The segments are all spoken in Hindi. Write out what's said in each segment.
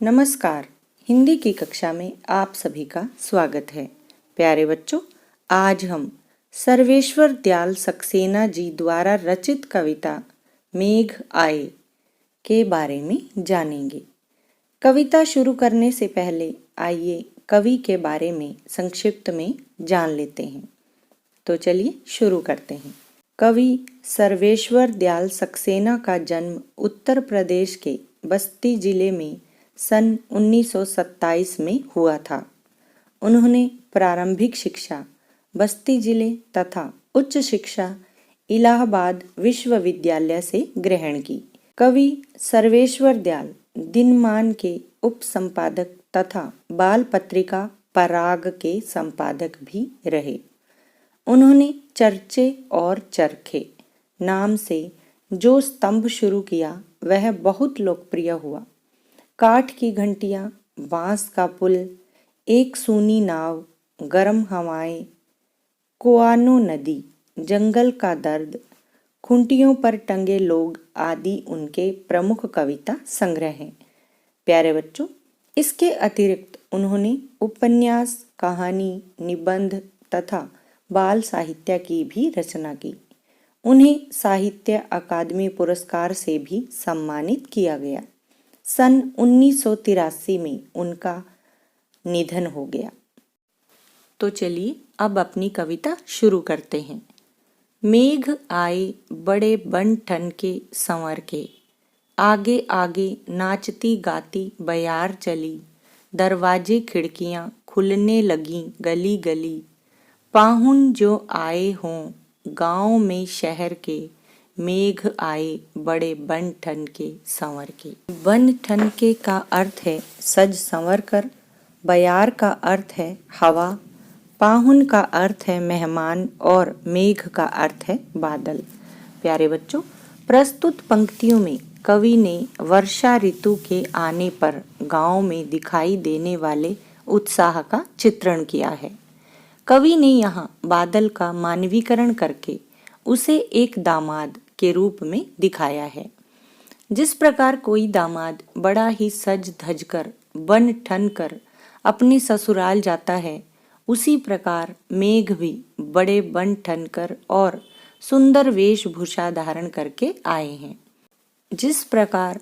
नमस्कार। हिंदी की कक्षा में आप सभी का स्वागत है। प्यारे बच्चों, आज हम सर्वेश्वर दयाल सक्सेना जी द्वारा रचित कविता मेघ आए के बारे में जानेंगे। कविता शुरू करने से पहले आइए कवि के बारे में संक्षिप्त में जान लेते हैं। तो चलिए शुरू करते हैं। कवि सर्वेश्वर दयाल सक्सेना का जन्म उत्तर प्रदेश के बस्ती जिले में सन 1927 में हुआ था। उन्होंने प्रारंभिक शिक्षा बस्ती जिले तथा उच्च शिक्षा इलाहाबाद विश्वविद्यालय से ग्रहण की। कवि सर्वेश्वर दयाल दिनमान के उप संपादक तथा बाल पत्रिका पराग के संपादक भी रहे। उन्होंने चर्चे और चरखे नाम से जो स्तंभ शुरू किया वह बहुत लोकप्रिय हुआ। काठ की घंटियां, बांस का पुल, एक सूनी नाव, गर्म हवाएं, कुआनो नदी, जंगल का दर्द, खूंटियों पर टंगे लोग आदि उनके प्रमुख कविता संग्रह हैं। प्यारे बच्चों, इसके अतिरिक्त उन्होंने उपन्यास, कहानी, निबंध तथा बाल साहित्य की भी रचना की। उन्हें साहित्य अकादमी पुरस्कार से भी सम्मानित किया गया। सन 1983 में उनका निधन हो गया। तो चलिए अब अपनी कविता शुरू करते हैं। मेघ आए बड़े बन ठन के संवर के, आगे आगे नाचती गाती बयार चली, दरवाजे खिड़कियां खुलने लगीं गली गली, पाहुन जो आए हों गांव में शहर के, मेघ आए बड़े बन ठन के संवर के। बन ठन के का अर्थ है सज संवर कर, बयार का अर्थ है हवा, पाहुन का अर्थ है मेहमान और मेघ का अर्थ है बादल। प्यारे बच्चों, प्रस्तुत पंक्तियों में कवि ने वर्षा ऋतु के आने पर गांव में दिखाई देने वाले उत्साह का चित्रण किया है। कवि ने यहाँ बादल का मानवीकरण करके उसे एक दामाद के रूप में दिखाया है। जिस प्रकार कोई दामाद बड़ा ही सज धज कर बन ठन कर अपने ससुराल जाता है, उसी प्रकार मेघ भी बड़े बन ठन कर और सुंदर वेशभूषा धारण करके आए हैं। जिस प्रकार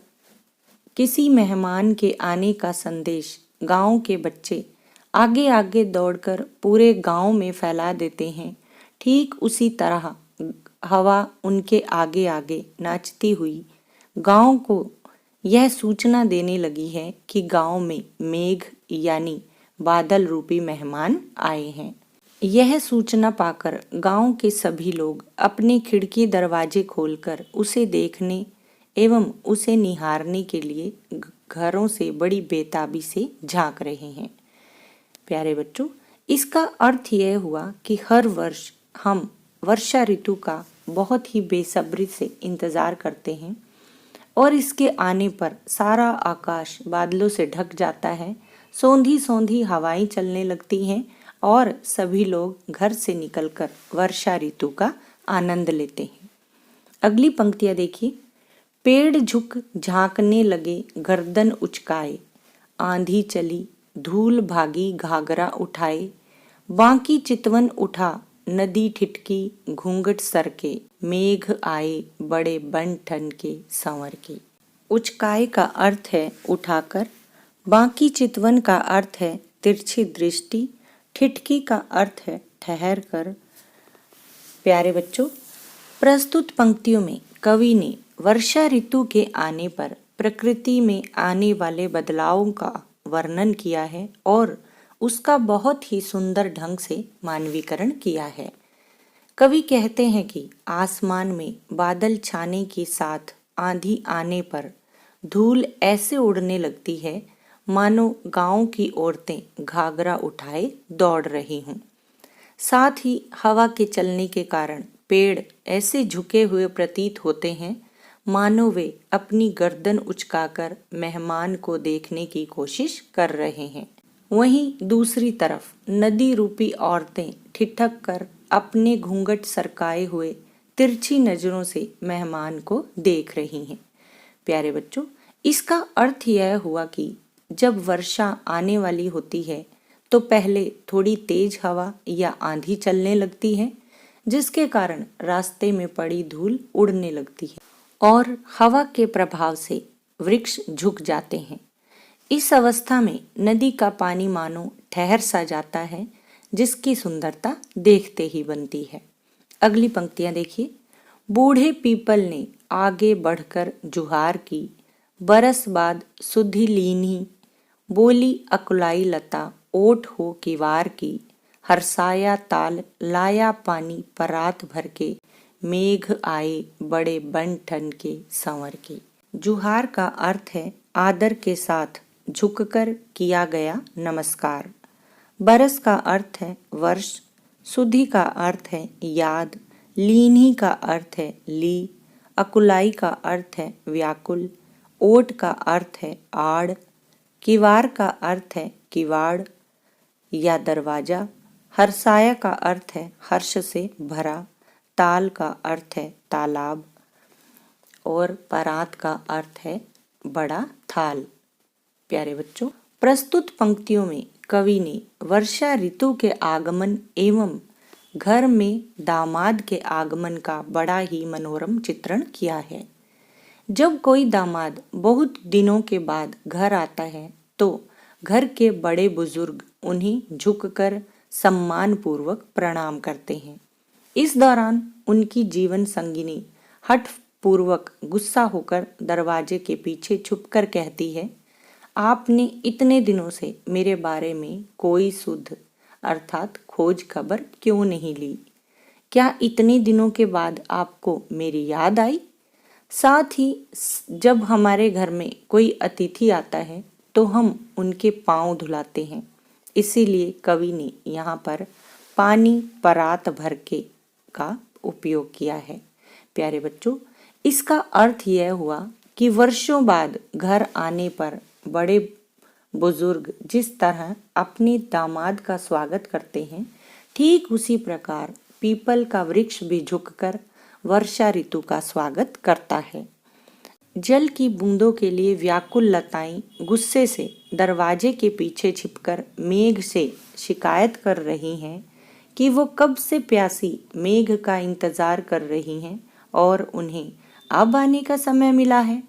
किसी मेहमान के आने का संदेश गांव के बच्चे आगे आगे दौड़कर पूरे गांव में फैला देते हैं, ठीक उसी तरह हवा उनके आगे आगे नाचती हुई गांव को यह सूचना देने लगी है कि गांव में मेघ यानी बादल रूपी मेहमान आए हैं। यह सूचना पाकर गांव के सभी लोग अपने खिड़की दरवाजे खोलकर उसे देखने एवं उसे निहारने के लिए घरों से बड़ी बेताबी से झांक रहे हैं। प्यारे बच्चों, इसका अर्थ यह हुआ कि हर वर्ष हम वर्षा ऋतु का बहुत ही बेसब्री से इंतजार करते हैं और इसके आने पर सारा आकाश बादलों से ढक जाता है, सौंधी सौंधी हवाएं चलने लगती हैं और सभी लोग घर से निकलकर वर्षा ऋतु का आनंद लेते हैं। अगली पंक्तियां देखिए। पेड़ झुक झांकने लगे गर्दन उचकाए, आंधी चली धूल भागी घाघरा उठाए, बांकी चितवन उठा नदी ठिठकी घूंघट सर के, मेघ आए बड़े बन ठन के संवर के। उचकाए का अर्थ है उठाकर, बांकी चितवन का अर्थ है तिरछी दृष्टि, ठिठकी का अर्थ है ठहर कर। प्यारे बच्चों, प्रस्तुत पंक्तियों में कवि ने वर्षा ऋतु के आने पर प्रकृति में आने वाले बदलावों का वर्णन किया है और उसका बहुत ही सुंदर ढंग से मानवीकरण किया है। कवि कहते हैं कि आसमान में बादल छाने के साथ आंधी आने पर धूल ऐसे उड़ने लगती है मानो गांव की औरतें घाघरा उठाए दौड़ रही हों। साथ ही हवा के चलने के कारण पेड़ ऐसे झुके हुए प्रतीत होते हैं मानो वे अपनी गर्दन उचकाकर मेहमान को देखने की कोशिश कर रहे हैं। वहीं दूसरी तरफ नदी रूपी औरतें ठिठक कर अपने घूंघट सरकाए हुए तिरछी नजरों से मेहमान को देख रही हैं। प्यारे बच्चों, इसका अर्थ यह हुआ कि जब वर्षा आने वाली होती है तो पहले थोड़ी तेज हवा या आंधी चलने लगती है, जिसके कारण रास्ते में पड़ी धूल उड़ने लगती है और हवा के प्रभाव से वृक्ष झुक जाते हैं। इस अवस्था में नदी का पानी मानो ठहर सा जाता है, जिसकी सुंदरता देखते ही बनती है। अगली पंक्तियां देखिए। बूढ़े पीपल ने आगे बढ़कर जुहार की, बरस बाद सुधि लीनी, बोली अकुलाई लता ओट हो किवार की, हरसाया ताल लाया पानी परात भर के, मेघ आए बड़े बन ठन के संवर के। जुहार का अर्थ है आदर के साथ झुककर किया गया नमस्कार। बरस का अर्थ है वर्ष, सुधि का अर्थ है याद, लीनी का अर्थ है ली, अकुलाई का अर्थ है व्याकुल, ओट का अर्थ है आड़, किवार का अर्थ है किवाड़ या दरवाजा, हर्षाया का अर्थ है हर्ष से भरा, ताल का अर्थ है तालाब और परात का अर्थ है बड़ा थाल। प्यारे बच्चों, प्रस्तुत पंक्तियों में कवि ने वर्षा ऋतु के आगमन एवं घर में दामाद के आगमन का बड़ा ही मनोरम चित्रण किया है। जब कोई दामाद बहुत दिनों के बाद घर आता है तो घर के बड़े बुजुर्ग उन्हें झुककर सम्मान पूर्वक प्रणाम करते हैं। इस दौरान उनकी जीवन संगिनी हठ पूर्वक गुस्सा होकर दरवाजे के पीछे छुपकर कहती है, आपने इतने दिनों से मेरे बारे में कोई सुध अर्थात खोज खबर क्यों नहीं ली? क्या इतने दिनों के बाद आपको मेरी याद आई? साथ ही जब हमारे घर में कोई अतिथि आता है तो हम उनके पांव धुलाते हैं। इसीलिए कवि ने यहाँ पर पानी परात भर के का उपयोग किया है। प्यारे बच्चों, इसका अर्थ यह हुआ कि वर्षों बाद घर आने पर बड़े बुजुर्ग जिस तरह अपने दामाद का स्वागत करते हैं, ठीक उसी प्रकार पीपल का वृक्ष भी झुककर वर्षा ऋतु का स्वागत करता है। जल की बूंदों के लिए व्याकुल लताएं गुस्से से दरवाजे के पीछे छिपकर मेघ से शिकायत कर रही हैं कि वो कब से प्यासी मेघ का इंतजार कर रही हैं और उन्हें अब आने का समय मिला है।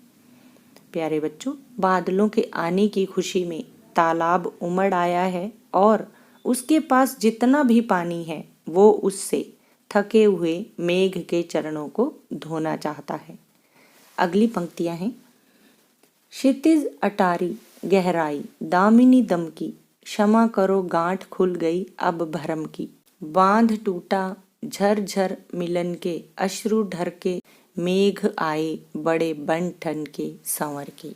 प्यारे बच्चों, बादलों के आने की खुशी में तालाब उमड़ आया है और उसके पास जितना भी पानी है वो उससे थके हुए मेघ के चरणों को धोना चाहता है। अगली पंक्तियां हैं। क्षितिज अटारी गहराई दामिनी दमकी, क्षमा करो गांठ खुल गई अब भरम की, बांध टूटा झरझर मिलन के, अश्रु ढर के मेघ आए बड़े बन ठन के संवर के।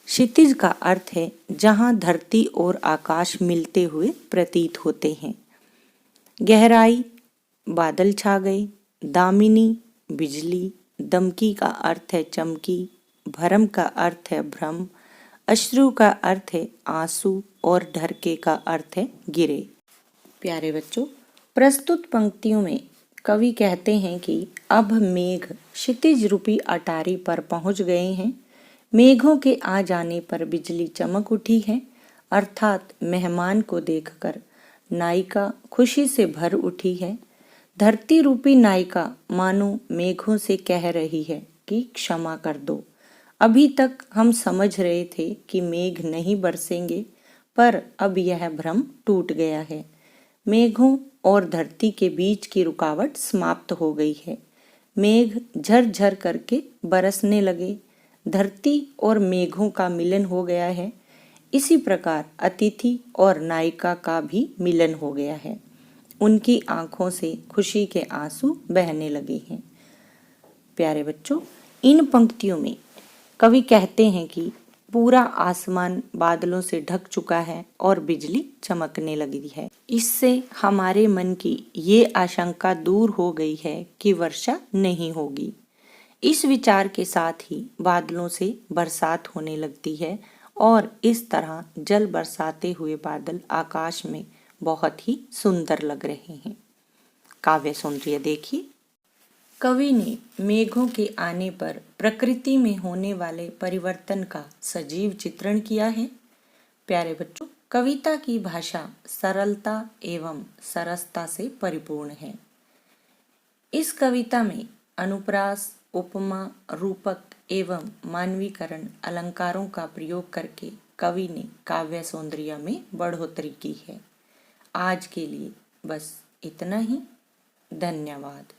क्षितिज का अर्थ है जहां धरती और आकाश मिलते हुए प्रतीत होते हैं। गहराई बादल छा गए, दामिनी बिजली, दमकी का अर्थ है चमकी, भरम का अर्थ है भ्रम, अश्रु का अर्थ है आंसू और ढरके का अर्थ है गिरे। प्यारे बच्चों, प्रस्तुत पंक्तियों में कवि कहते हैं कि अब मेघ क्षितिज रूपी अटारी पर पहुंच गए हैं। मेघों के आ जाने पर बिजली चमक उठी है, अर्थात मेहमान को देखकर नायिका खुशी से भर उठी है। धरती रूपी नायिका मानो मेघों से कह रही है कि क्षमा कर दो। अभी तक हम समझ रहे थे कि मेघ नहीं बरसेंगे, पर अब यह भ्रम टूट गया है। मेघों और धरती के बीच की रुकावट समाप्त हो गई है। मेघ झरझर करके बरसने लगे, धरती और मेघों का मिलन हो गया है। इसी प्रकार अतिथि और नायिका का भी मिलन हो गया है। उनकी आंखों से खुशी के आंसू बहने लगे हैं। प्यारे बच्चों, इन पंक्तियों में कवि कहते हैं कि पूरा आसमान बादलों से ढक चुका है और बिजली चमकने लगी है। इससे हमारे मन की ये आशंका दूर हो गई है कि वर्षा नहीं होगी। इस विचार के साथ ही बादलों से बरसात होने लगती है और इस तरह जल बरसाते हुए बादल आकाश में बहुत ही सुंदर लग रहे हैं। काव्य सौंदर्य देखिए। कवि ने मेघों के आने पर प्रकृति में होने वाले परिवर्तन का सजीव चित्रण किया है। प्यारे बच्चों, कविता की भाषा सरलता एवं सरसता से परिपूर्ण है। इस कविता में अनुप्रास, उपमा, रूपक एवं मानवीकरण अलंकारों का प्रयोग करके कवि ने काव्य सौंदर्य में बढ़ोतरी की है। आज के लिए बस इतना ही। धन्यवाद।